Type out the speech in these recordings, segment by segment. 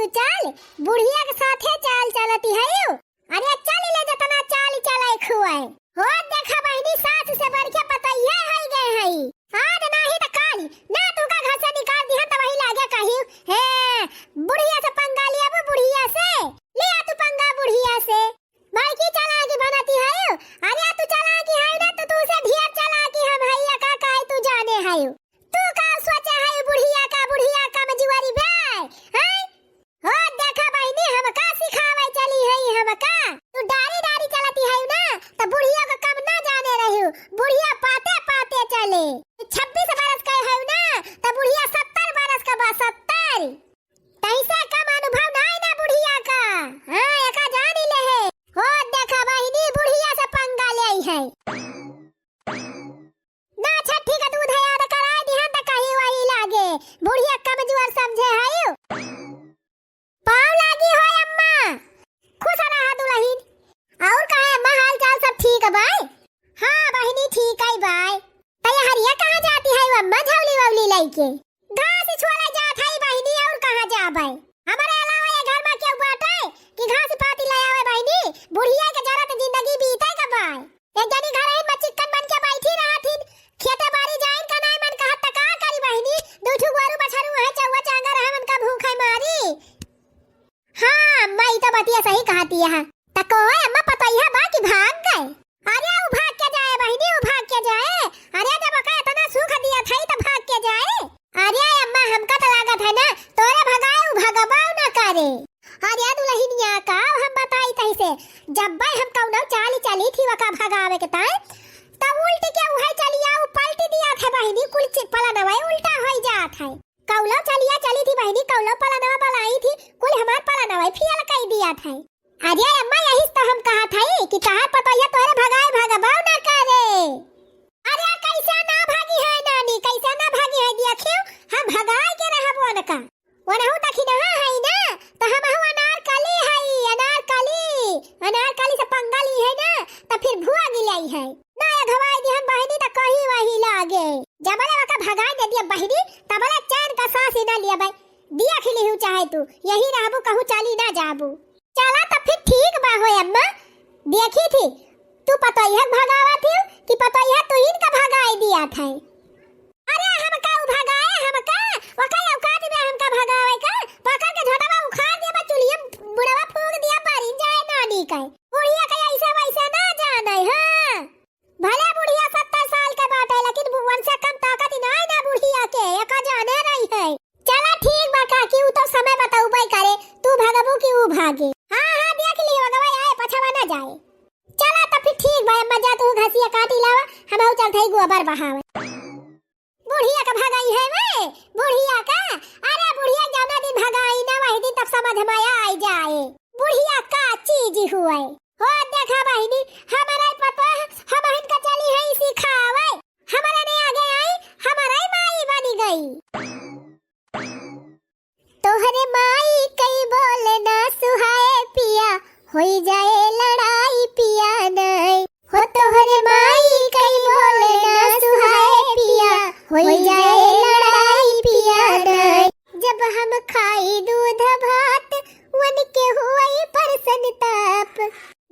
तू चाल बुढ़िया के साथे चाल चलती है यू। अरे चल ले जतना चाल चलाए खुआए हो देखा बहनी सास से बढ़ के पतैया है गए है आज नाही त काल ना तू का घर से निकाल दिया त वही लागे कही हे बुढ़िया से पंगा लिया वो बुढ़िया से लिया तू पंगा बुढ़िया से बड़की चालाकी बनाती है यू। अरे तू चालाकी है ना तो तू से ढेर चालाकी हम है का काहे तू जाने है यू। तू का सोचा है बुढ़िया का मजुआरी भाई है हो देखा बहनी हम का सिखावे चली है हम का तू डारी चलाती है ना तो बुढ़िया का कम ना जाने रही बुढ़िया पाते पाते चले 26 बरस का है ना तो बुढ़िया 70 बरस का बा 70 तैसे कम अनुभव नहीं ना बुढ़िया का। हां एका जान ही ले है हो देखा बहनी बुढ़िया से पंगा ले आई है ना छठी का दूध याद कराए दिहन त कहीं वही लागे बुढ़िया कमजोर समझे है यू। पाव लागी हो अम्मा खुश रहा दुल्हन और कहे अम्मा हाल चाल सब ठीक है भाई। हां बहनी ठीक है भाई तय हरिया कहां जाती है अम्मा झवली ववली लेके घास छोला जात है बहनी और कहां जा भाई हमारे अलावा ये घर में क्यों बाटे कि घास पाती ले आवे बहनी बुढ़िया के जरा तो जिंदगी बीते का भाई एक जनी घर है बच्चिकन बन के बैठी रहा थी खेते बाड़ी जाइन का नहीं मन कहत त का करी बहनी दूठू गोरू बछरू है चौवा चांगा रहे मन का भूख है मारी। हां मैं तो बतिया सही कहती है त कोई अम्मा पतैया बा कि भाग गए। अरे वो भाग के जाए बहनी वो भाग के जाए अरे जब का इतना सुख दिया था तो भाग के जाए। अरे अम्मा हमका तो लागत है ना तोरे भगाए वो भगबाव ना करे। अरे दुल्हनिया का हम बताई तैसे जब भाई हम कौनो चाली थी वका भगावे के ताई तब उल्टी के उहे चलिया वो पलटी दिया था बहनी कुल चिपला नवा उल्टा होई जात है कौलो चलिया चली थी बहनी कौलो पला नवा पलाई थी कुल हमार पला नवा फियल कई दिया था। अरे अम्मा यही तो हम कहा था कि कहा पता है तोरे भगाए भगबाव ना करे। अरे कैसे ना भागी है नानी कैसे ना भागी है देखियो हम भगाए के रहब वनका वनहु तखी ना है ना तो हम हु अनारकली से पंगा ली है ना तो फिर भुआ गिलाई है ना ये घवाई दी हम बहनी तो कहीं वही लागे जबले वका भगाए दे दिया बहनी तबले चैन का सांस ही ना लिया भाई दिया खिली हूं चाहे तू यही रहबू कहूं चली ना जाबू चला तो फिर ठीक बा हो अम्मा देखी थी तू पता है भगावा थी कि पता है तू इनका भगाई दिया था। अरे हम का भगाए हम का वका औकात में हम का भगावे का पकड़ के झोटावा उखाड़ दिया चुलिया बुढ़वा फूंक दिया पारी जाए नानी का बुढ़िया का ऐसा वैसा ना जाने। हां भले बुढ़िया 70 साल के बाटे लेकिन भुवन से कम ताकत नहीं ना बुढ़िया के एका जाने रही है। चला ठीक बा काकी उ तो समय बताऊ भाई करे तू भागबू कि उ भागे। हां देख लियो गवा आए पछवा ना जाए। चला तो फिर ठीक भाई अम्मा जा तू घसिया काटी लावा हम आउ चलथई गोबर बहावे बुढ़िया का भगाई है वे बुढ़िया का। अरे बुढ़िया जाना दिन भगाई ना वही दिन तब समझ में आई जाए बुढ़िया का चीज हुए हो देखा बहनी हमारे पता हम इनका चली है सिखावे हमारे ने आगे आई हमारे माई बनी गई तोहरे माई कई बोले ना सुहाए पिया होई जाए लड़ाई पिया नहीं हो तोहरे माई कई बोले ना सुहाए पिया होई जाए लड़ाई पिया नहीं जब हम खाई दूध भात वन के हुई परसन ताप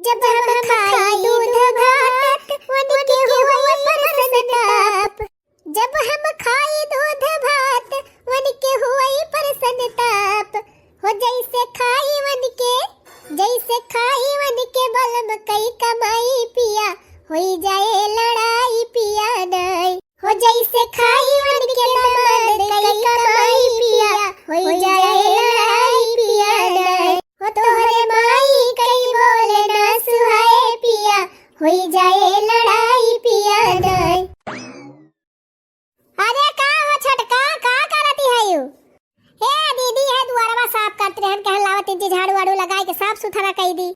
जब हम खाई दूध भात वन के हुई परसन ताप जब हम खाई दूध भात वन के हुई परसन ताप हो जैसे खाई वन के बलम कई कमाई पिया होई जाए लड़ाई पिया नहीं हो जैसे खाई वन के दामाद कई कमाई पिया होई जाए लड़ाई पिया नहीं हो तोहरे माई कई बोले ना सुहाए पिया होई जाए लड़ाई पिया नहीं। अरे का हो छटका का करती है यू हे दीदी है दुआरवा साफ करते रहन कहन लावत इंची झाड़ू वाड़ू लगाए के साफ सुथरा कई दी।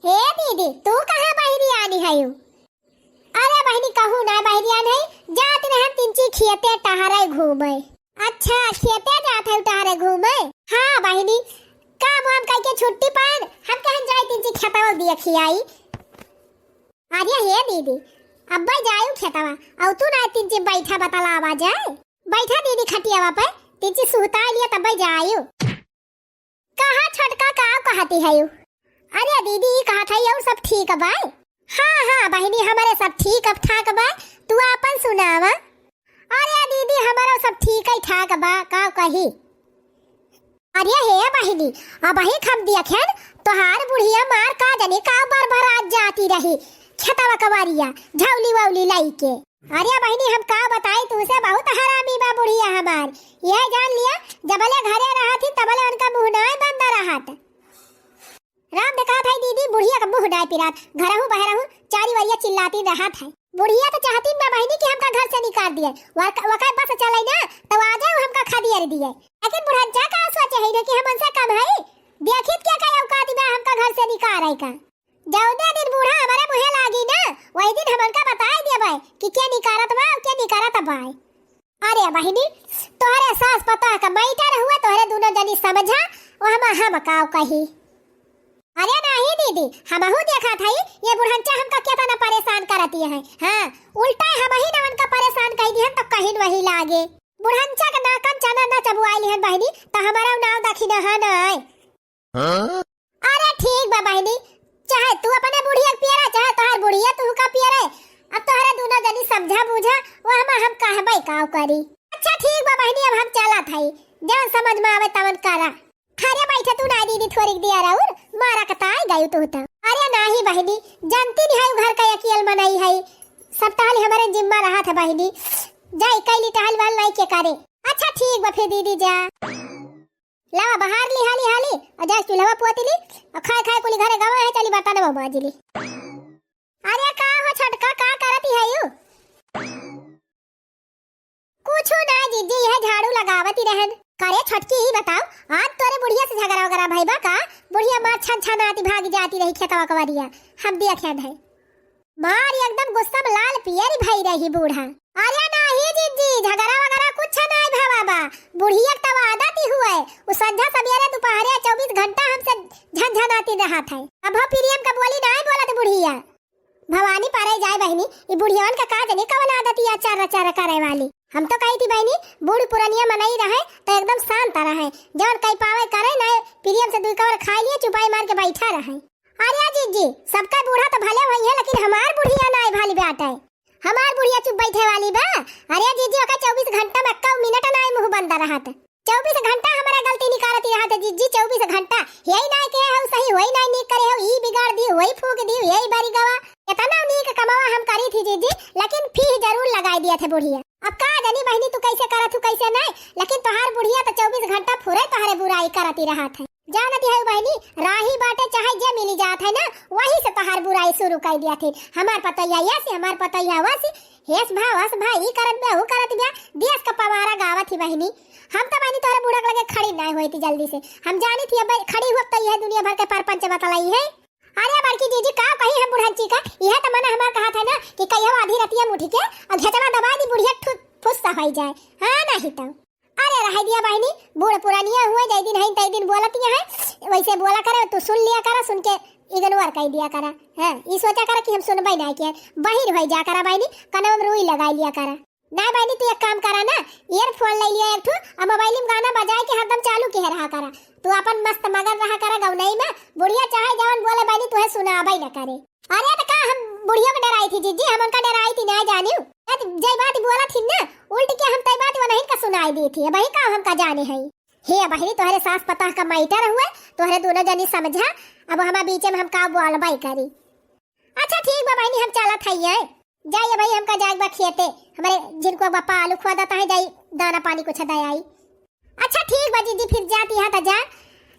हे दीदी तू कहां बहरी आनी है यू। अरे बहनी कहू ना बहरी आन है जात रहन तिंची खेते टहरे घूमे। अच्छा खेते जात है टहरे घूमे। हां बहनी काम हम कई के छुट्टी पान हम कहन जाई तिंची खेतवा दिया खियाई। अरे हे दीदी अब्बा जायू खेतवा औ तू ना तिंची बैठा बतला आवा जाए बैठा दीदी खटियावा पे तिंची सुता लिया तब जायू। कहा छोटका का कहती है यू? अरे दीदी कहा था और सब ठीक है भाई? हाँ हाँ बहनी हमारे सब ठीक अब ठाक बा। तू अपन सुनावा। अरे दीदी हमारा सब ठीक है ठाक बा का कही। अरे हे बहनी अब ही खम दिया खेन तोहार बुढ़िया मार का जाने का बार बार आज जाती रही छतवा कवारिया झौली वौली लाई के। अरे बहनी हम का बताई तुसे बहुत हरामी बा बुढ़िया हमार। यह जान लिया जबले घरे रहा थी तबले उनका मुंह नाय बंद रहत। राम देखा था दीदी बुढ़िया का मुंह नाय पिरात घरहू बहरहू चारी वरिया चिल्लाती रहत है। बुढ़िया तो चाहती ना बहनी कि हमका घर से निकाल दिए वका बस चलाई ना तो आ जाओ हमका खा दिए दिए। लेकिन बुढ़ाचा का सोचे है कि हम उनसे कम है देखित क्या का औकात बा हमका घर से निकाल आई का। जौदे दिन बूढ़ा हमारे मुहे लागी ना वही दिन हमका बताए दिया भाई कि क्या निकारत बा क्या निकारत भाई। अरे बहनी तोहरे सास पता का मैटर हुआ तोहरे दोनों जनी समझा वो हम काव कही। अरे नहीं दीदी हमहू देखा था ये बुढ़ंचा हमका कितना परेशान करती है। हाँ उल्टा हम ही ना उनका परेशान कह दिहन तो कहीं वही लागे। बुढ़ंचा का नाकम चना ना चबुआई लिहन बहनी तो हमारा नाव दखिना है ना। अरे ठीक बा बहनी चाहे तू अपने बुढ़िया पियरा चाहे तोहार बुढ़िया तू का पियरे अब तोहरे दोनों जनी समझा बूझा वो हम कहबे काव करी। अच्छा ठीक बा बहनी अब हम चला थाई जवन समझ में आवे तवन करा। अरे बैठे तू ना दीदी थोड़ी दिया राउर मारा कताई गई तू तो। अरे नहीं बहनी जानती नहीं है घर का अकेल मनाई है सब टहल हमारे जिम्मा रहा था बहनी जाई कैली टहल वाल नहीं के करे। अच्छा ठीक बा फिर दीदी जा लावा बाहर ली हाली हाली अजा चूल्हा पोतीली खाए खाए कुली घरे गवा है चली बता ना बाजीली। अरे का हो छटका का करती है यू? कुछ ना जीजी यह झाड़ू लगावती रहन करे छटकी ही बताओ आज तोरे बुढ़िया से झगड़ा वगैरह भाई बा का बुढ़िया मार छन छन आती भाग जाती रही खेतवा कवरिया हम दिया खेन है मार एकदम गुस्सा में लाल पियरी भाई रही बूढ़ा। अरे नहीं जीजी झगड़ा वगैरह कुछ नहीं भा बाबा बुढ़िया तब आदत ही हुआ है वो संध्या सवेरे दोपहर 24 घंटा हमसे झनझनाती रहा था। अब हो प्रियम का बोली नहीं बोलत बुढ़िया भवानी पारे जाए बहनी ये बुढ़ियान का काज नहीं कवन आदत या चारा चारा करे वाली। हम तो कही थी बहनी बूढ़ पुरानिया मनाई रहे तो एकदम शांत रहे जवन कई पावे करे ना प्रियम से दुई कवर खा लिए चुपाई मार के बैठा रहे। अरे जीजी सबका बूढ़ा तो भले हुई है लेकिन हमार बुढ़िया ना भाली बेटा है हमार बुढ़िया चुप बैठे वाली बा। अरे जीजी ओका 24 घंटा में कौ मिनट ना मुंह बंद रहत 24 घंटा हमारा गलती निकारती रहत जीजी 24 घंटा यही ना के हो सही वही ना नी करे हो ई बिगाड़ दी वही फूक दी यही बारी गवा इतना नीक कमावा हम करी थी जीजी लेकिन फी जरूर लगाई दिया थे बुढ़िया। अब का जानी बहनी तू कैसे करत तू कैसे नहीं लेकिन तोहार बुढ़िया तो 24 घंटा फुरे तोहरे बुराई करती रहत है जानती है बहनी राही बाटे चाहे जे मिली जात है ना वही से तोहार बुराई शुरू कर दिया थी। हमार पतैया ऐसे हमार पतैया वैसे हेस भाई करत बे हु करत बे देश का पवारा गावत थी बहनी। हम तो बहनी तोहरे बूढ़ा लगे खड़ी नहीं हुई थी जल्दी से हम जानी थी अब खड़ी हुआ तो यह दुनिया भर के परपंच बतलाई है। अरे बड़की जीजी का कही हम बुढ़ाची का यह तो मना हमार कहा था ना कि कहियो आधी रतिया मुठी के और घेचवा दबा दी बुढ़िया फुस हो जाए। हाँ नहीं तो अरे रह दिया बहनी बूढ़ पुरानिया हुए जय दिन है तई दिन बोलती है वैसे बोला करे तू सुन लिया करा सुन के इग्नोर कर दिया करा। हां ई सोचा करा कि हम सुनबई नहीं के बहिर होई जा करा बहनी कनवा में रुई लगाई लिया करा। ना बहनी तू एक काम करा ना ईयरफोन ले लिया एक ठो और मोबाइल में गाना बजाए के हरदम चालू के रहा करा तू अपन मस्त मगन रहा करा गौनई में बुढ़िया चाहे जवन बोले बहनी तू सुनाबई न करे। अरे तो का हम बुढ़िया को डराई थी जीजी हम उनका डराई थी ना जानियो जय बात बोला थी ना उल्ट के हम तय बात वो नहीं का सुनाई दी थी भाई का हम का जाने है। हे बहनी तोहरे सास पता का मैटर हुए तोहरे दोनों जनी समझा अब हमारे बीच में हम का बोलबाई करी। अच्छा ठीक बा बहनी हम चला था ये जाइए भाई हमका जाग बा खेते हमारे जिनको पापा आलू खुआ देता है जाई दाना पानी कुछ दे आई। अच्छा ठीक बा जीजी फिर जाती है तो जा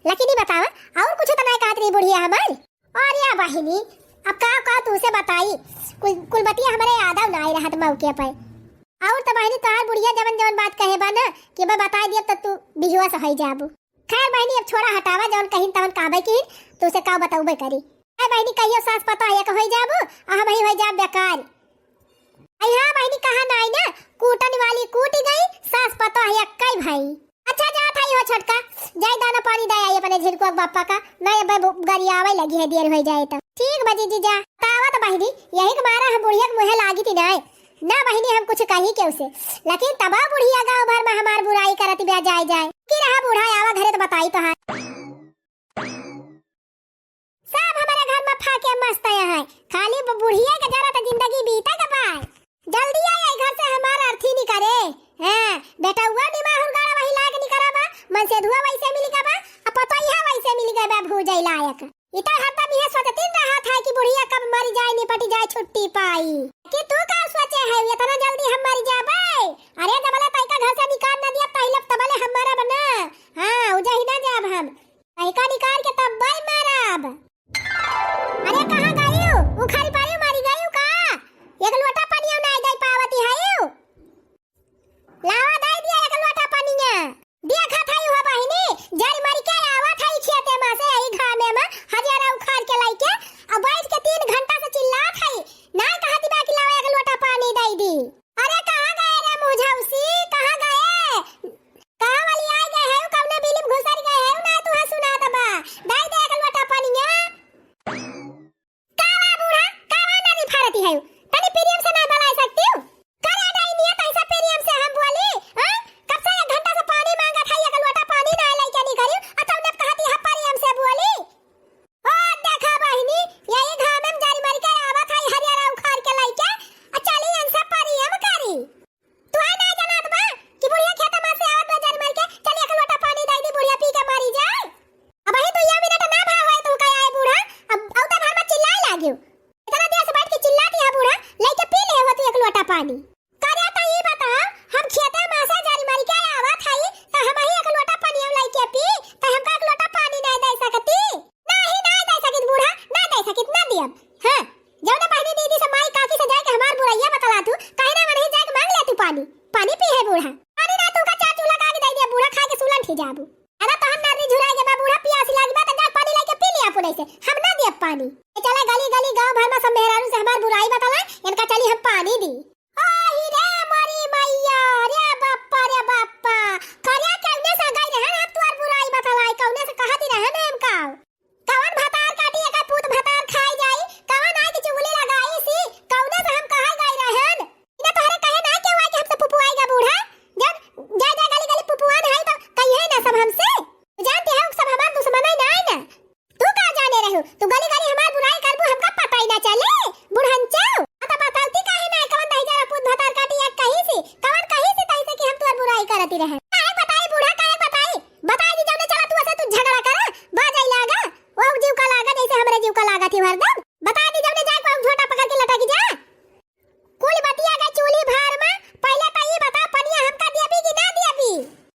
लेकिन ही बतावा और कुछ तो नहीं कहत रही बुढ़िया हमारी। और या बहनी अब का तू से बताई कुल बतिया हमारे याद ना आई रहत मौके पे और तो बहनी तोहार बुढ़िया जवन जवन बात कहे बा ना कि मैं बता दिया तो तू बिहुआ से होई जाबू। खैर बहनी अब छोड़ा हटावा जवन कहीं तवन कहबे की तू से का बताऊबे करी। ए बहनी कहियो सास पता है कि होई जाबू आ हम ही होई जाब बेकार। हां बहनी कहा नहीं ना कूटन वाली कूट गई सास पता है कई भाई। अच्छा जा था हो छटका जाई दाना पानी दे आई अपने झिरको बापा का नहीं अब गरियावे लगी है देर हो जाए तो ठीक बजी जी जा तावा तो बहनी यही के मारा हम बुढ़िया के मुहे लागी थी ना बहनी हम कुछ कही के उसे लेकिन तबा बुढ़िया गांव भर में हमार बुराई करती बे जाए कि रहा बूढ़ा आवा घरे तो बताई तो है। मस्त है खाली बुढ़िया के जरा तो जिंदगी बीता के पाए जल्दी आए घर से हमारा अर्थी नहीं करे हां बेटा हुआ दिमाग हुरगाड़ा वही लाग नहीं कराबा मन से धुआ वैसे मिल गबा अब पता ही है वैसे मिल गबा भूजै लायक इता हरदम ये सोचती रहा था कि बुढ़िया कब मर जाए निपट जाए छुट्टी पाई कि तू का सोचे है इतना जल्दी हम मर जाबे अरे जबले तैका घर से निकाल न दिया पहले तबले हमारा बना हां उजा ही ना जाब हम तैका निकाल के तब बाई मारब अरे कहां गइयो उखारी पारी मारी गइयो का एक लोटा पानी ना दे पावती है लावा दे दिया एक लोटा पानी देखा था हुआ बहिनी जर मर के आवा था खेते में से ई घामे में हजारा उखाड़ के लाई के अब बैठ के 3 घंटा से चिल्ला था ना कहती बा कि लावा एक लोटा पानी दे दी अरे कहां गए रे मुझौसी कहां गए कहां वाली आ गए है कौन बिलिम घुसर गए है ना तू सुना दबा दे दे एक लोटा पानी कावा बूढ़ा कावा नहीं फारती है तनी प्रेम से ना बला सकती हूं करे नहीं नियत ऐसा प्रेम से हम बोली हां कब से 1 घंटा से पानी मांगा था एक लोटा पानी ना लाई के नहीं करी और तुमने कहती है प्रेम से बोली ओ देखा बहिनी यही घाम में जारी मार के आवा था हरियारा उखाड़ के लाई के और चली अंसा प्रेम करी तू आ ना जनात बा कि बुढ़िया खेत में से आवत जारी मार के चल एक लोटा पानी दे दी बुढ़िया पी के मारी जाए अब ही तो ये मिनट ना भाव है तू का आए बूढ़ा अब औता भर में चिल्लाए लागियो इतना देर से बैठ के चिल्लाती है बूढ़ा लेके पी ले हो तू एक लोटा पानी करे तो ये बता हम खेते में से जारी मारी के आवा थाई तो हम ही एक लोटा पानी लाई के पी तो हमका एक लोटा पानी नहीं दे सकती नहीं दे सकित बूढ़ा ना दे सकित ना दियब हां जौना बहनी दीदी से माई काकी से जाके हमार बुढ़ैया बतला तू काहे ना नहीं जाके मांग ले तू पानी पानी पी है बूढ़ा पानी ना तू का चाचू लगा के दे दे बूढ़ा खा के सुलन ठी जाबू अरे तो हम नारी झुराए के बा बूढ़ा प्यास लागी बा तो जा पानी लाई के पी लिया पुने से हम ना दियब पानी चला गली गली गांव भर में सब मेहरारू से हमार बुराई बतला इनका चली हम पानी दी ओही रे मरी मैया रे बाप्पा करिया कौने से गई रहन हम तोर बुराई बतलाई कौने से कहती रहन हम का कौन भतार काटी एक पूत भतार खाई जाई कौन आई की चुगली लगाई सी कौने से हम कहां गई रहन इने तोहरे कहे ना के हुआ कि हमसे पुपुआएगा बूढ़ा जब जा गली गली पुपुआन है तो कहिए ना सब हमसे जानते हैं सब हमार दुश्मन है ना तू का जाने रहू तू गली गली हमार बुराई करबू हमका पता ही ना चले बुढ़नचो तो बताती काहे ना कौन दई जरा पूत भतार काटी एक कहीं से कौन कहीं से तई से कि हम तोर बुराई करती रहे काहे बताई बूढ़ा काहे बताई दी जब चला तू ऐसे तू झगड़ा कर बाजई लागा वो जीव का लागा जैसे हमरे जीव का लागा थी हरदम बता दी जब जाए को झोटा पकड़ के लटक जा कुल बतिया गई चूल्ही भार में पहले तो ये बता पनिया हमका दियाबी कि ना दियाबी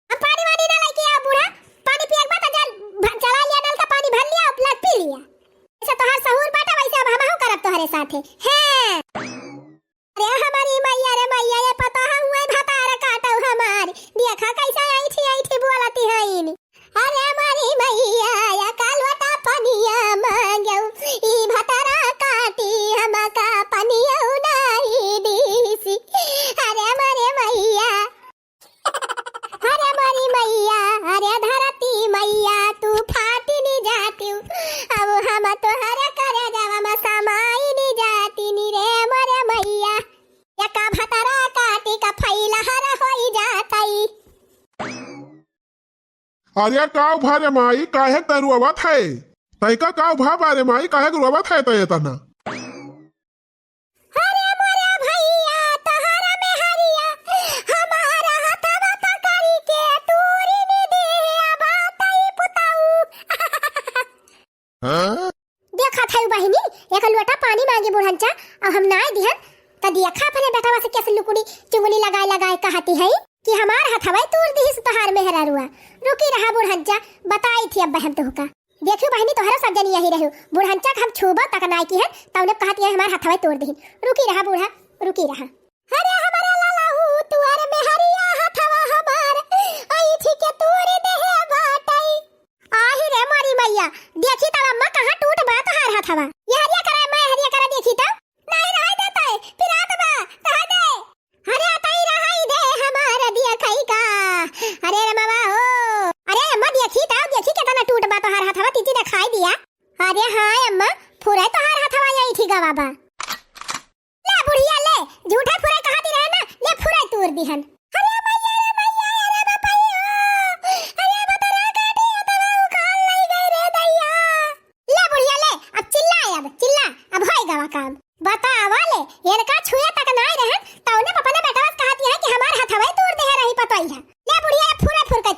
हम पानी वानी ना लेके आ बूढ़ा पानी पिए के बाद जल चला लिया नल का पानी भर लिया उपलट पी लिया ऐसे तोहर सहूर बाटा वैसे अब हमहु करब तोहरे साथे हैं अरे हमारी मैया रे मैया ये पता है हुए भतार काटौ हमार देखा कैसा आई थी बोलती है इन अरे हमारी मैया या कालवटा पनिया मांगौ ई भतारा काटी हमका पनिया नहीं दीसी अरे हमारी मैया अरे धरती मैया तू फाटी नहीं जाती अब हम तोहरे करे जावा में समाई नहीं जाती नी रे मरे मैया या का भतारा काटी का फैला हर होई जातई अरे काव भारे माई काहे तरुआवत है तैका काव भा बारे माई काहे रुआवत है तय तना अरे मोरे भैया तोहरा में हरिया हमारा हथवा पकड़ी के तूरी नी दे बातई पुताऊ हां देखा था बहिनी एक लोटा पानी मांगी बुढ़ंचा अब हम ना दिहन त देखा अपने बेटावा से कैसे लुकुड़ी चुंगली लगाए कहती है कि हमार हथवा तूर दिस तोहार मेहरा रुआ रुकी रहा बुढ़ंचा बताई थी अब बहन तोहका देखियो बहनी तोहरा सब जन यही रहू बुढ़ंचा हम छुबा तक नाई की है तौने कहती है हमार हथवा तोड़ दही रुकी रहा बूढ़ा रुकी रहा अरे हमारे लालाहू तुआर मेहरिया हथवा हमार आई थी के तोड़ दे है बाटई आही रे मारी मैया देखी तब अम्मा कहां टूट बा तोहार हथवा ये हरिया करे मैं हरिया करे देखी त नहीं रह देता है फिर आत बा रह दे अरे आताई रहाई दे हमारा दिया खाई का अरे रमवा हो अरे अम्मा देखी कितना टूट बा तोहार हथवा तीजी ने खाई दिया अरे हां अम्मा फुरे तोहार हथवा यही थी गवा बा ले बुढ़िया ले झूठा फुरे कहती रहे ना ले फुरे तोड़ दिहन अरे मैया अरे बापाई अरे बतरा काटी तवा उखाड़ नहीं गई रे दैया ले बुढ़िया ले अब चिल्ला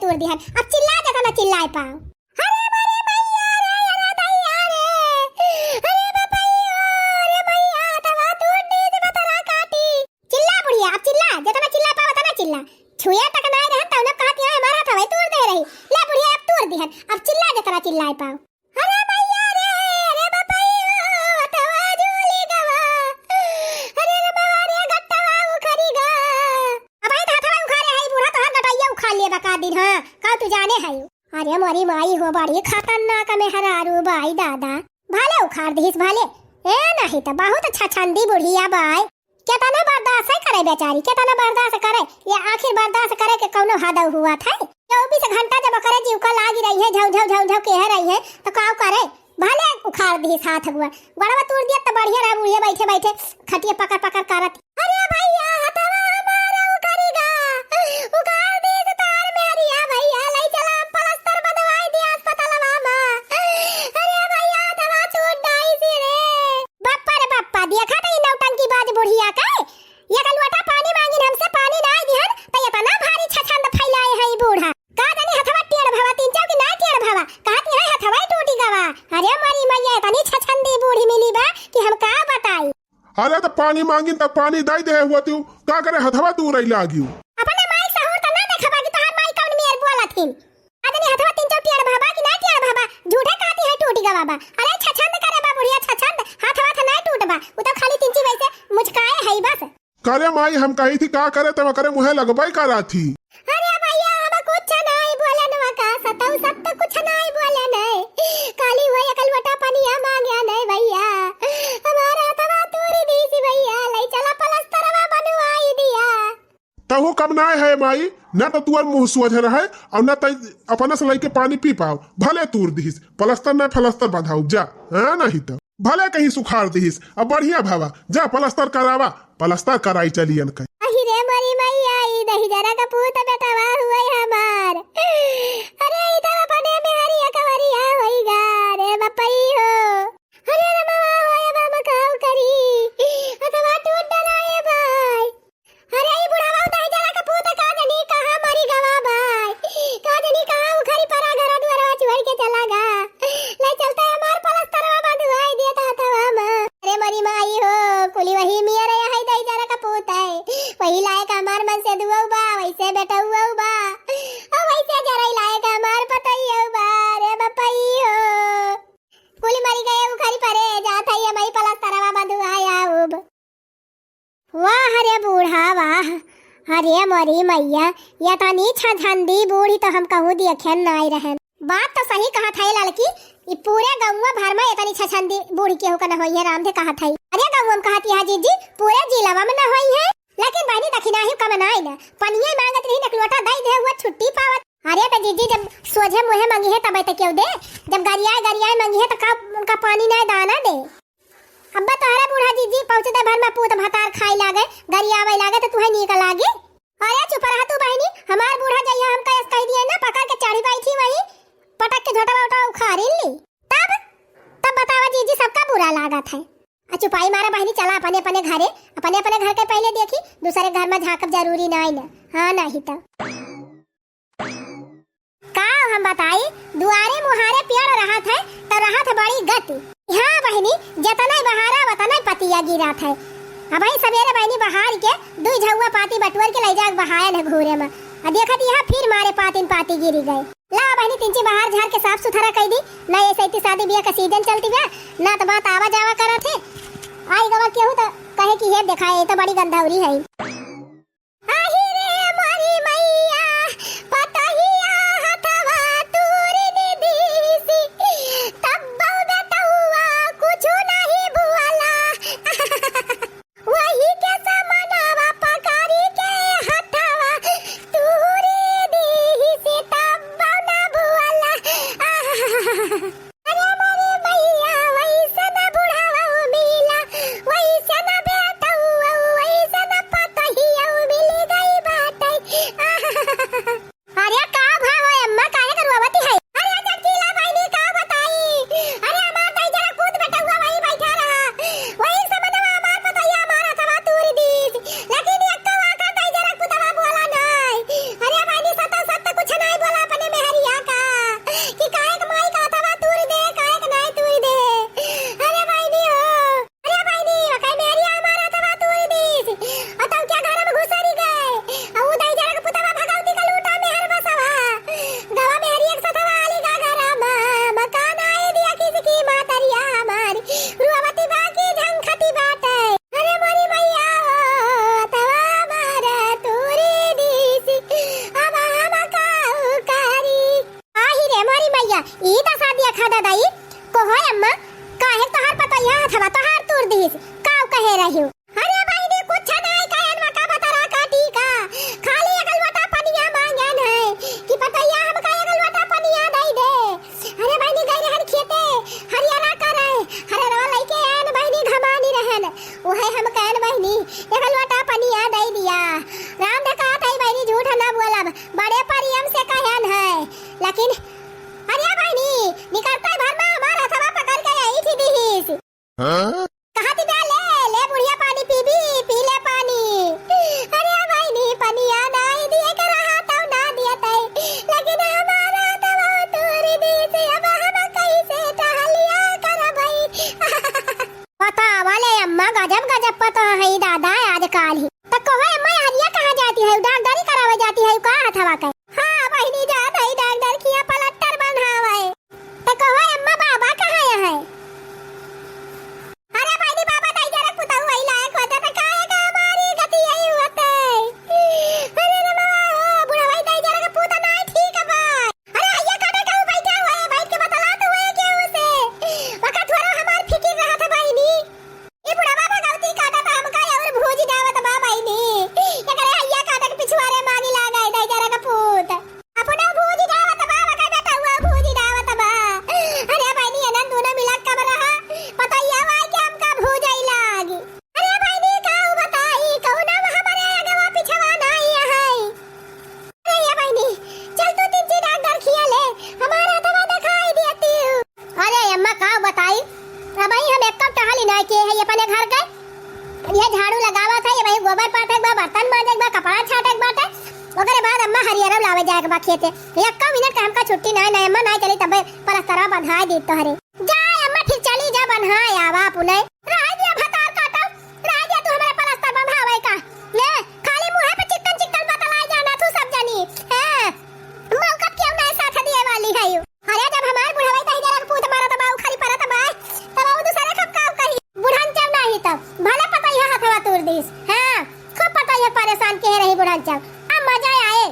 तोड़ दिहन। अब चिल्ला जाता ना चिल्लाए पाओ। अरे मारे मैया रे, अरे दैया रे, अरे बपैया रे मैया तवा तोड़ दी दे बतरा काटी। चिल्ला बुढ़िया, अब चिल्ला जितना चिल्ला पाओ उतना चिल्ला। छुए तक ना रहन त उन्हें कहती है हमारा तवा तोड़ दे रही। ले बुढ़िया अब तोड़ दिहन। अब चिल्ला जितना चिल्लाए पाओ। अरे मैया रे, अरे बपैया तवा झूली गवा, अरे रे बाबा रे गट्टवा उखरी गा। अब आई हथवा उखारे है बूढ़ा तो गटैया उखा लिए बका दिन। हां का तू जाने है। अरे मोरी माई हो बड़ी खतरनाक में हरारू बाई दादा। भाले उखाड़ दीस भाले। ए नहीं तो बहुत अच्छा छंदी बुढ़िया बाई। केतना बर्दाश्त करे बेचारी, केतना बर्दाश्त करे। ये आखिर बर्दाश्त करे के कौनो हद हुआ था। 24 घंटा जब करे जीव का लागी रही है, झौ झौ झौ झौ कह रही है तो काऊ करे। भले उखाड़ दीस हाथ हुआ बड़वा तोड़ दिया तो बढ़िया रहा। बुढ़िया बैठे बैठे खटिया पकड़ पकड़ करत। अरे भैया हथवा हमारा उखरीगा, उखाड़ दीस तार मेरिया भैया ले चला प्लास्टर बनवाई दिया अस्पतालवा में। अरे भैया हथवा छूट डाई सी रे। बप्पा रे बप्पा देखा तो ये नौटंकी बाज बुढ़िया का। ये कलवटा पानी मांगिन हमसे पानी ना दिहन तो ये तना भारी छछंद फैलाए है बूढ़ा। का जाने हथवा टेढ़ भावा तीन चाव की ना टेढ़ भावा कहती है हथवा टूटी गवा। अरे मरी मैया इतनी छछंदी बूढ़ी मिली बा कि हम का बताई। अरे तो पानी मांगिन तक पानी दाई दे हुआ तू का करे हथवा तू रही लागी। अपने माई सहूर त ना देखबा कि तोहार माई कौन मेर बोलथिन। आदमी हथवा तीन चाव टेढ़ भावा कि ना टेढ़ भावा झूठे कहती है टूटी गवा बा। अरे छछंद करे बा बुढ़िया छछंद हथवा त ना टूटबा उ तो खाली तीन ची वैसे मुचकाए है बस। करे माई हम कही थी का करे तब करे मुहे लगबाई करा थी। अरे भैया हम कुछ नहीं बोले न का सताऊ सब तो कुछ नहीं बोले नहीं। काली हुए कलवटा पानी मांगे नहीं भैया। हमारा तवा तोड़ी दी सी भैया ले चला प्लास्टरवा बनवाई दिया। तहु कम ना है माई न तो तुअर मुंह सुझ रहा है और न तो अपना से लेके पानी पी पाओ। भले तूर दीस प्लास्टर न प्लास्टर बधाऊ जा। हां नहीं तो भले कहीं सुखाड़ दीस। अब बढ़िया भावा जा प्लास्टर करावा, प्लास्टर कराई चलियन कहीं। अहि रे मरी मैया ई दही जरा का पूत बेटावा हुई हमार। अरे इधर अपने में हरिया कवरिया होईगा रे बपई हो। अरे रे मामा होए मामा काऊ करी अथवा टूट डराए भाई। अरे ई बुढ़ावा दही जरा का पूत का जनी कहां मरी गवा भाई, का जनी कहां उखरी परा घर दुआरवा छोड़ के चला गा। ले चलते हमार प्लास्टरवा बंधवाई दिया था में। अरे मरी माई हो कुली वही मिया रे है दही जरा का पूत है वही लायक हमार मन से दुआ बा वैसे बेटा हुआ बा और वैसे जरा लायक हमार पता ही है बा रे बपई हो। कुली मरी गए उखरी परे जात है मई प्लास्टरवा बंधवाया अब। वाह रे बूढ़ा वाह। अरे मरी मैया या तनी छछंदी बूढ़ी तो हम कहूं देखे नहीं रहन। बात तो सही कहा था लड़की। ये पूरे गांव भर में इतनी छछंदी बूढ़ी केहू का न होई है। राम थे कहा था अरे गांव में कहती है जीजी पूरे जिलावा में न होई है। लेकिन बहनी दखिना ही कम नाई न पनिया मांगत रही नकलोटा दई दे हुआ छुट्टी पावत। अरे तो जीजी जब सोझे मुहे मांगी है तब तक क्यों दे। जब गरियाए मांगी है तो का उनका पानी ना दाना दे। अब्बा तोहरा बूढ़ा जीजी पहुंचे दे भर में पूत भातार खाई लागे गरियावे लागे तो तुहे नीक लागे। अरे चुप रहा तू बहनी। हमार बूढ़ा जइया हम कह दिए ना पकड़ के चढ़ी पाई थी वही पटक के झोटा उठा उखाड़ी ली। तब बतावा जीजी सबका बुरा लागत है। चुपाई मारा बहनी चला अपने अपने घरे अपने घर के पहले देखी दूसरे घर में झाकब जरूरी नहीं न। हाँ नहीं तो का हम बताई दुआरे मुहारे पेड़ रहा था तो रहा था बड़ी गति। हाँ बहनी जतना बहारा वतना पतिया गिरा था। अब भाई सवेरे बहनी बहार के दू झुआ पाती बटवर के ले जा बहाया न घूरे में देखत यहाँ फिर मारे पाती गिरी गए। ला बहनी तिंची बाहर झाड़ के साफ सुथरा कर दी ना। ऐसे इतनी शादी ब्याह का सीजन चलती बा ना तो बात आवा जावा करा थे। आई गवा केहू तो कहे कि ये देखा ये तो बड़ी गंधावरी है। आही रे मारी मैया पतहिया हथवा तूरी दीसी तब बेटा हुआ कुछ नहीं बुआला। वही के समानावा पकारी के हथवा तूरी दीसी तब ना बुआला। अरे मारी मैया वैसे ना बुढ़ावा मिला वैसे ना बेटा हुआ वैसे ना पता लेकिन अरे बहनी निकलता भर में हमारा हथवा पकड़ के आई थी दिहिस। कहा थी ले ले बुढ़िया पानी पी ले पानी। अरे बहनी पनिया नहीं दिए कर रहा तो ना दिया तय, लेकिन हमारा हथवा तोरी दी से अब हम कैसे टहलिया कर भाई। पता वाले अम्मा गजब गजब पता है दादा आजकल ही। तो कहो अम्मा हरिया कहाँ जाती है, डॉक्टरी करावे जाती है का हथवा के। हाँ बहनी जात है डॉक्टर किया पलस्तर बंधावे। तो कहो अम्मा बाबा कहाँ है। अरे बहनी बाबा तई जरा पुता हुआ लायक होता तो काहे का हमारी गति यही होते। अरे रे बाबा बुढ़ा भाई तई जरा का पुता नहीं ठीक है भाई। अरे आइया काटे का बैठा हुआ है भाई के बतला तो हुए क्या उसे वक्त थोड़ा हमार फिकिर रहा था बहनी। ये बुढ़ा बाबा गलती काटा था हमका और भोज जावत बा बहनी। ये करे आइया काटे के पिछवाड़े मांगी लागा है तई जरा का पुत अपना भोज जावत बा का बेटा हुआ भोज जावत बा। अरे बहनी अनन दोनों मिला कब रहा पता ही है कि हमका भोज आई लागी। अरे बहनी काऊ बताई कहू ना हमारे आगे पिछवा नहीं है। अरे ये बहनी चल तू तीन तीन डॉक्टर खिया ले हमारा दवा दिखाई देती हूं। अरे अम्मा काऊ बताई अब ही हम एक कप टहली ना के है ये अपने घर के ये झाड़ू लगावा था ये भाई गोबर पाटे बा बर्तन मांजे बा कपड़ा छाटे बाटे ओकरे बाद अम्मा हरियर लावे जाए के बा खेते एक मिनट काम का छुट्टी ना ना अम्मा ना चली तब पलस्तरा बंधाई दी तोहरे जा अम्मा ठीक चली जा बंधाई आवा पुने रह दिया भतार काटा रह दिया तू हमारे पलस्तर बंधावे का ले खाली मुंह पे चिकन चिकन बतलाई जाना तू सब जानी हां मौका क्यों ना साथ दिए वाली है यू। अरे जब हमार बुढ़ाई तही जरा पूत मारा तब खाली परत बा तब वो दूसरे कब काम कही बुढ़ान चल नहीं तब भले पता ही हथवा तोड़ दीस। हां खूब पता ही परेशान के रही बुढ़ान चल अब मजा आए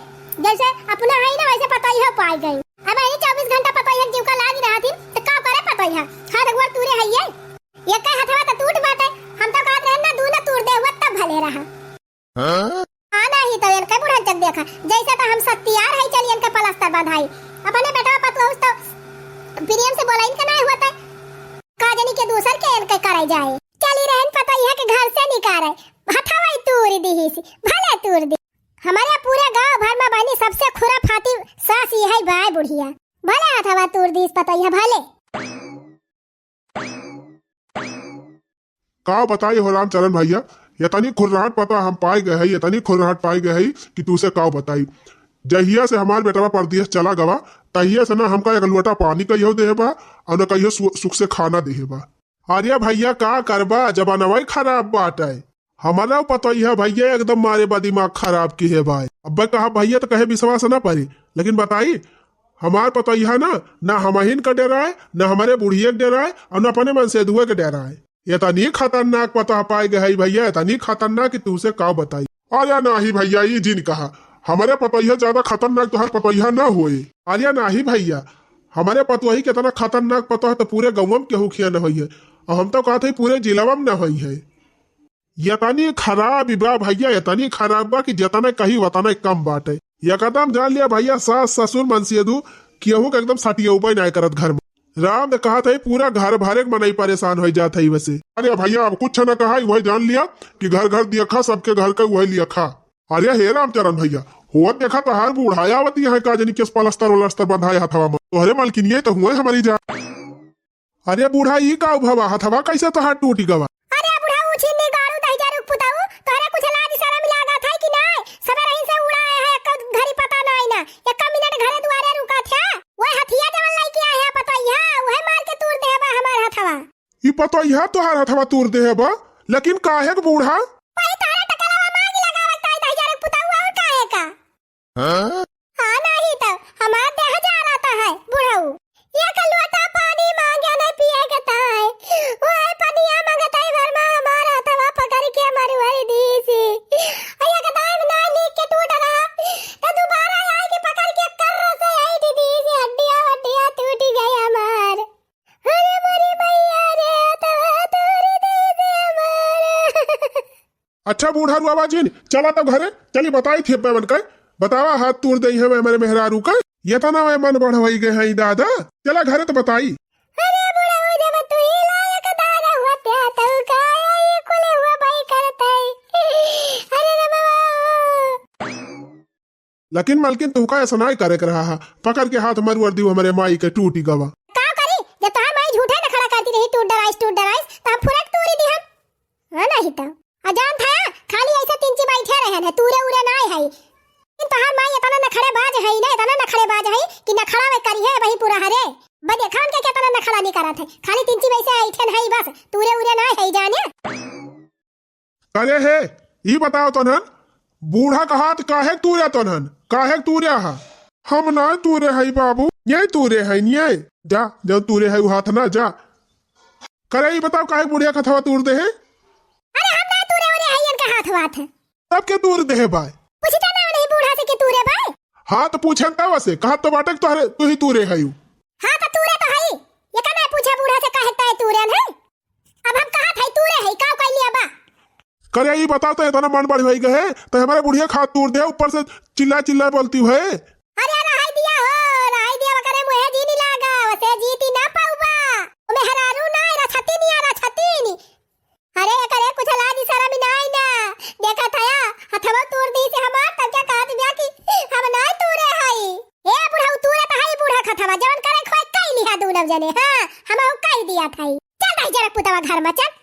जैसे अपना है ना वैसे पता ही है पाई गई। अब ये 24 घंटा पता ही जीव का लाग रहा थी तो का करे पता ही है हर एक बार तूरे है ये का हथवा तो टूट बाटे हम तो कहत रहे ना दू ना तोड़ दे हुआ तब भले रहा। हां नहीं तो इनका बुढ़ान चल देखा जैसे तो हम सत्यार है चलिए इनका पलस्तर बंधाई अपने बेटा पतलो तो प्रियम से बोला इनका नहीं होता का जानी के दूसर के इनके करे जाए चली रहन पता ही है कि घर से निकाले हथवा तोड़ दी ही भले तोड़ दी। हमारे पूरे गांव भर में बनी सबसे खुराफाती सास ये है भाई बुढ़िया भले हथवा तोड़ दी पता ही भले। का बताई हो रामचरण भैया ये तनी खुर्राहट पता हम पाए गए है ये तनी खुर्राहट पाई गए है कि तुसे का बताई जहिया से हमार बेटवा परदेश चला गवा तहिया से ना हमका एक लोटा पानी कहियो दे बा और न कहियो सुख से खाना दे बा। अरे भैया का करबा जबानवा खराब बात है हमारा पता ही है भैया एकदम मारे बा दिमाग खराब की है भाई। अब कहा भैया तो कहे विश्वास ना पड़ी लेकिन बताई हमार पता ही है ना हमहिन का डरा है ना हमारे बुढ़िया के डरा है और न अपने मन से धुए के डरा है। ये तनी खतरनाक पता पाए गए भैया तनी खतरनाक कि तुसे का बताई। अरे नहीं भैया ये जिन कहा हमारे पतोहिया ज्यादा खतरनाक तो हर पतोहिया ना हुए। अरे नहीं भैया हमारे पतोही कितना खतरनाक पता है तो पूरे गाँव में केहू खिया न हुई है और हम तो कहते पूरे जिला में न हुई है। यतनी खराब बा भैया यतनी खराब बा कि जितना कहीं वतना कम बात है। एकदम जान लिया भैया सास ससुर मनसियदू केहू के एकदम सटिया उपाय नहीं करत घर में। राम ने कहा था पूरा घर भरे में नहीं परेशान हो जाता है वैसे। अरे भैया अब कुछ न कहा वही जान लिया कि घर घर दिया खा सबके घर का वही लिया खा। अरे हे रामचरण भैया हुआ देखा तो हर बुढ़ाया वती है का जनी किस पलस्तर वलस्तर बंधाया हथवा में तोहरे मालकिनिये तो हुए हमारी जा। अरे बूढ़ा ई का भवा हथवा कैसे तो हाथ टूटी गवा। अरे बूढ़ा उछिनी गाड़ू दही जा रुक पुताऊ तोरे कुछ लाज शरम लागा था कि नहीं सब रही से उड़ाए है एक घड़ी पता नहीं ना एक मिनट घरे दुआरे रुका था वो हथिया जवन लाई के आया पता ही है वही मार के तोड़ दे बा हमार हथवा। ई पता ही है तोहार हथवा तोड़ दे बा लेकिन काहे के बूढ़ा भाई तारा टकलावा मांग लगावत ताई दही जा रुक पुताऊ और काहे का। हां नहीं तो हमार देह जा रहा है बुढ़ाऊ ये कलवटा पानी मांगे नहीं पिए के ताई वो है पनिया मांगताई भर में हमारा हथवा पकड़ के हमारी वाली दी सी अया का दाई ना लीक के टूट रहा तो दोबारा आई के पकड़ के कर्र से आई दी सी हड्डियां वड्डियां टूट गई हमार। अरे मरी मैया रे तवा तोरी दे दे हमार। अच्छा बूढ़ा रुआ जिन चला तो घरे चली बताई थी पेमन का बतावा हाथ तोड़ दई है मेरे मेहरारू का ये तो ना मन बढ़वाई गए हैं दादा चला घरे तो बताई। लेकिन मालकिन तुमका ऐसा नहीं करे रहा है, पकड़ के हाथ मरवर दी हमारे माई के टूटी गवा। का करी जब तोहार माई झूठा न खड़ा करती रही टूट डराइस तो हम फुरक तूरी दी हम। हां नहीं तो अजान था खाली ऐसा तीन ची बैठे रहे न तूरे उरे नहीं है। इन तोहार माई इतना न खड़े बाज है ना, इतना न खड़े बाज है कि न खड़ा वे करी है वही पूरा हरे बदे खान के कितना न खड़ा नहीं करा थे, खाली तीन ची वैसे ऐठन है बस तूरे उरे नहीं है जाने। करे है ये बताओ तो नन बूढ़ा का हाथ काहे तूरे तो नन काहे तूरे हा? हम ना तूरे है बाबू, ये तूरे है ये जा जब तूरे है वो हाथ ना जा। करे ये बताओ काहे बुढ़िया का थवा तूर दे है? अरे हम ना तूरे उरे है इनका हाथ वाथ है तब के तूर दे है भाई? पूछता ना नहीं बूढ़ा से कि तूरे भाई? हाँ तो पूछे तब से कहा तो बाटक तू ही तूरे है यू। हाँ तो तूरे तो है ये का नहीं पूछा बूढ़ा से काहे तय तूरे है? अब हम कहा थे तूरे है का कह लिया बा? करे ये बताओ तो इतना मन बढ़ गई है तो हमारे बुढ़िया खात तूर दे ऊपर से चिल्ला बोलती है। अरे रहाई दिया करे मुहे जी नहीं लागा वसे जीती ना पाऊबा ओमे हरारू ना रछती नहीं आ रछती नहीं। अरे करे कुछ लाज शरम नहीं ना देखा था हथवा तोड़ दी से हमार तब क्या कहा दिया कि हम ना तूरे हई ए बुढ़ा तूरे तो हई बूढ़ा खथवा जवन करे खोई कई लिहा दूनव जने। हां हम कई दिया था चल भाई जरा पुतवा घर में चल।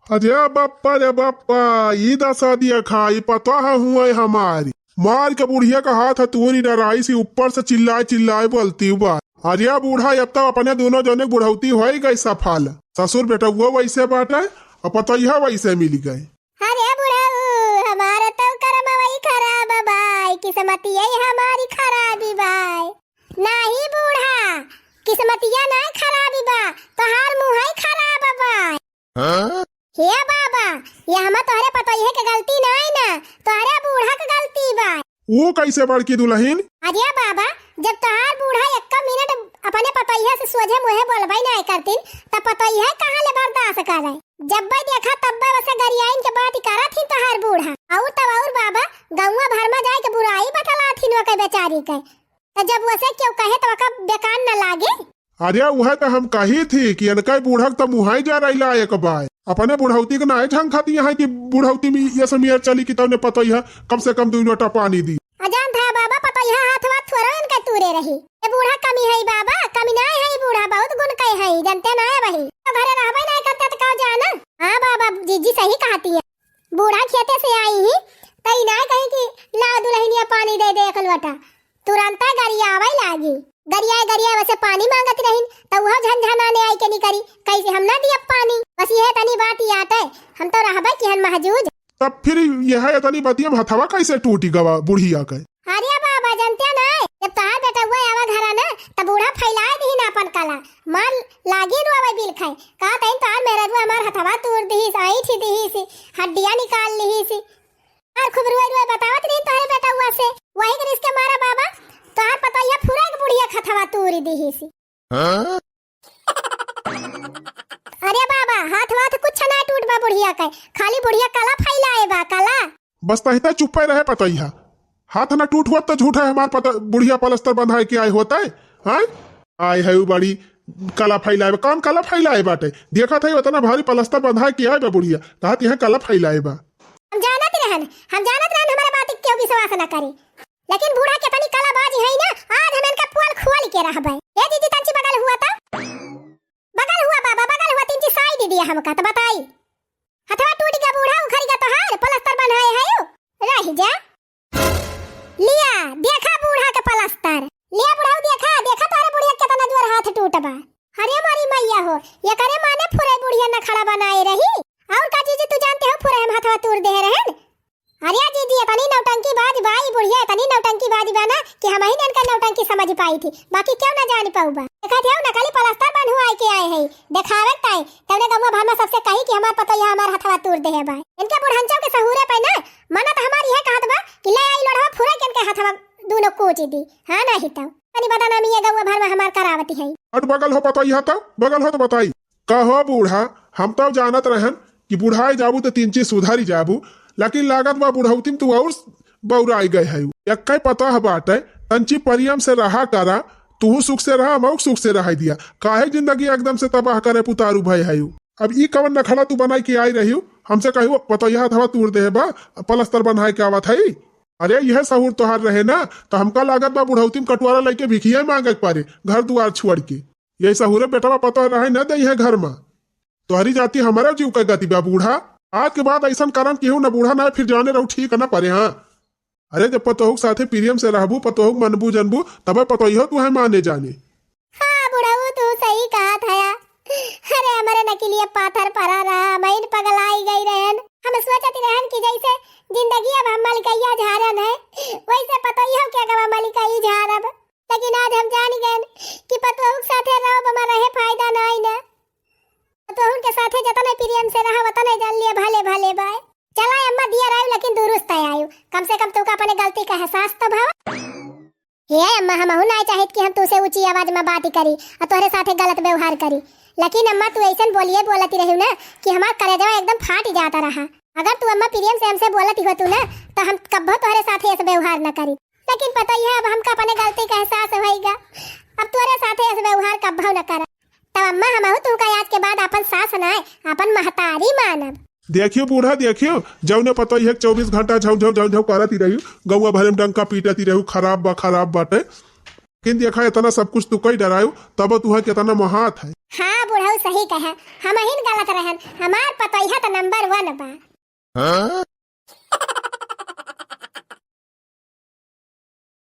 अरे बाप्पा ये दशा दिया खाई पता है हुआ हमारी मार के बुढ़िया का हाथ है तू नहीं डराई सी ऊपर से चिल्लाए बोलती बात। अरे बूढ़ा अब तक अपने दोनों जने बुढ़ौती हो गई सफल ससुर बेटा वो वैसे बाटे और पता यह वैसे मिल गए। अरे बुढ़ा हमारा तो कर्म वही खराब है भाई किस्मत यही हमारी खराबी भाई नहीं बूढ़ा किस्मतिया नहीं खराबी बा तो हार मुंह ही खराब है भाई। हे बाबा ये हम तोहरे पता है के गलती नहीं ना तोहरे बूढ़ा के गलती बा। वो कैसे बड़की दुल्हन? अरे बाबा जब तोहार बूढ़ा एक मिनट अपने पतैया से सोझे मुहे बोलबई नहीं करतीन तब पतैया कहां ले बर्दाश्त करे जब भाई देखा तब वैसे गरियाइन के बात करत ही तोहार बूढ़ा और तब और बाबा गौवा भर में जाए के बुराई बतलाथिन ओके बेचारी के तो जब वैसे क्यों कहे तो ओका बेकार न लागे। अरे वह तो हम कही थी कि इनका बूढ़ा तो मुहाई जा रही ला एक बार अपने बुढ़ौती के नाय ढंग खाती है कि बुढ़ौती में ये समियर चली कि तने पता ही है कम से कम 2 लोटा पानी दी। अजान था बाबा पता है हाथ वाथ थोड़ा इनका तूरे रही ये बूढ़ा कमी है बाबा कमी नहीं है बूढ़ा बहुत गुण कहे है जानते ना है भाई तो घरे रहबे नहीं करते तो का जाना। हां बाबा जीजी सही कहती है बूढ़ा खेते से आई ही तई ना कहीं कि ला दुल्हनिया पानी दे दे एक लोटा तुरंत गरिया आवे लागी गरिया वैसे पानी मांगत रहीन तो वह झनझनाने आई के नहीं करी कैसे हम ना दिया पानी बस ये तनी बात ही आते हम तो रहबे कि हम महजूज। तब फिर यह इतनी बतिया हथवा कैसे टूटी गवा बुढ़िया के? अरे बाबा जानते ना जब तोहार बेटा हुआ आवा घरा ना तब बूढ़ा फैलाए दी ना अपन कला मार लागी रोवे बिल खाए का तइन तोहार मेरा हुआ हमार हथवा तोड़ दी आई थी दी हड्डियां निकाल ली सी और खूब रोए बतावत नहीं तोहरे बेटा हुआ से वही कर इसके मारा बाबा तोहार पता ये पूरा के बुढ़िया खथवा तोड़ दी सी। अरे बाबा हाथ वाथ कुछ ना टूट बा बुढ़िया के खाली बुढ़िया कला फैलाए बा कला बस तहिता चुप रहे पता ही हाथ ना टूट हुआ तो झूठा है हमार पता बुढ़िया पलस्तर बंधाए के आए होता है। हाँ आए है बड़ी कला फैलाए कौन कला फैलाए बाटे देखा था इतना भारी पलस्तर बंधाए के आए बा बुढ़िया कहा यहाँ कला फैलाए बा। हम जानत रहन हमारे बात क्यों विश्वास ना करे लेकिन बूढ़ा के तनी कला बाजी है ना आज हम इनका पोल खोल के रहबे। ए जीजी तंची बगल हुआ था बगल हुआ बाबा बगल हुआ तीन साइड दिया हमका तो बताई हथवा टूट गया बूढ़ा उखड़ गया तो हार पलस्तर बनाए है यू रह जा लिया देखा बूढ़ा के पलस्तर लिया बूढ़ा देखा तोरे बुढ़िया कितना जोर हाथ टूटबा। अरे मारी मैया हो ये करे माने फुरे बुढ़िया न खड़ा बनाए रही और का जीजी तू जानते हो फुरे हम हथवा तोड़ दे रहन। अरे जीजी तनी नौटंकी बाज भाई बुढ़िया तनी नौटंकी बाज बाना कि हम ही इनका नौटंकी समझ पाई थी बाकी क्यों ना जान पाऊबा। देखा थे ना खाली पलस्तर बनवाए के आए हैं देखावे ताई तने गम्मा भामा सबसे कही कि हमार पता है हमार हथवा तोड़ दे है भाई इनके बुढ़ांचों के सहूरे पे ना मना तो हमारी है कहत बा कि ले आई लोढ़वा फुरा के इनके हथवा दोनों कोच दी। हां नहीं तो तनी बता ना मिया गौवा भर में हमार करावती है अट बगल हो पता ही तो बगल हो तो बताई कहो बूढ़ा हम तो जानत रहन कि बुढ़ाई जाबू तो 3 चीज सुधारी जाबू लेकिन लागत बा बुढ़ौती में तू और बौराई गए है एक पता है बाटे तंची परियम से रहा करा तू सुख से रहा मऊ सुख से रह दिया काहे जिंदगी एकदम से तबाह करे पुतारू भय है अब ई कवन नखड़ा तू बनाई के आई रही हमसे कही पतोया हवा तूर दे बा पलस्तर बनाए के आवत है। अरे यह सहूर तोहार रहे ना तो हमका लागत बा बुढ़ौती में कटवारा लेके भिखिया मांगे पारे घर दुआर छोड़ के। यही सहूरे बेटा पतो रहे न दे घर में तोहरी जाती हमारा जीव का गति बा बूढ़ा। आज के बाद ऐसा कारण केहू न बूढ़ा ना फिर जाने रहू ठीक न परे। हाँ अरे जब पतोहुक साथे प्रियम से रहबू पतोहुक मनबू जनबू तब पतोह तू है माने जाने। हाँ बुढ़ऊ तू सही कहा था। अरे हमारे नकली पाथर परा रहा मैं पगलाई गई रहन। हम सोचती रहन कि जैसे जिंदगी अब हम मलिकैया झारन है वैसे पतोह क्या गवा मलिकई झारब। लेकिन आज हम जान गए कि पतोहुक साथे रहो हमारा रहे फायदा नहीं ना। पतोहुक के साथे जतने प्रियम से रहा वतने जान लिया भले भले बाय। चला अम्मा दिया रही लेकिन दुरुस्त आयु कम से कम तुका अपने गलती का एहसास तो भाव। हे अम्मा हम नहीं चाहत कि हम तुसे ऊंची आवाज में बात करी और तोहरे साथे गलत व्यवहार करी। लेकिन अम्मा तू ऐसा बोलिए बोलती रही ना कि हमारा कलेजा एकदम फाट जाता रहा। अगर तू अम्मा प्रियम से हमसे बोलती हो तू ना तो हम कब्बो तोहरे साथे ऐसा व्यवहार न करी। लेकिन पता ही है अब हमका अपने गलती का एहसास होएगा। अब तोहरे साथे ऐसा व्यवहार कब्बो न कर। तब अम्मा हम तू का आज के बाद अपन सास नाय अपन महतारी मानब। देखियो बूढ़ा देखियो जौने पतो है 24 घंटा झौ झौ झौ झौ करती रही गौवा भरे में डंका पीटती रहू खराब बाटे। लेकिन देखा इतना सब कुछ तू कई डरायु तब तुहा कितना महात है। हाँ बुढ़ऊ सही कहा हम ही गलत रहन हमार पतोह तो नंबर 1 बा।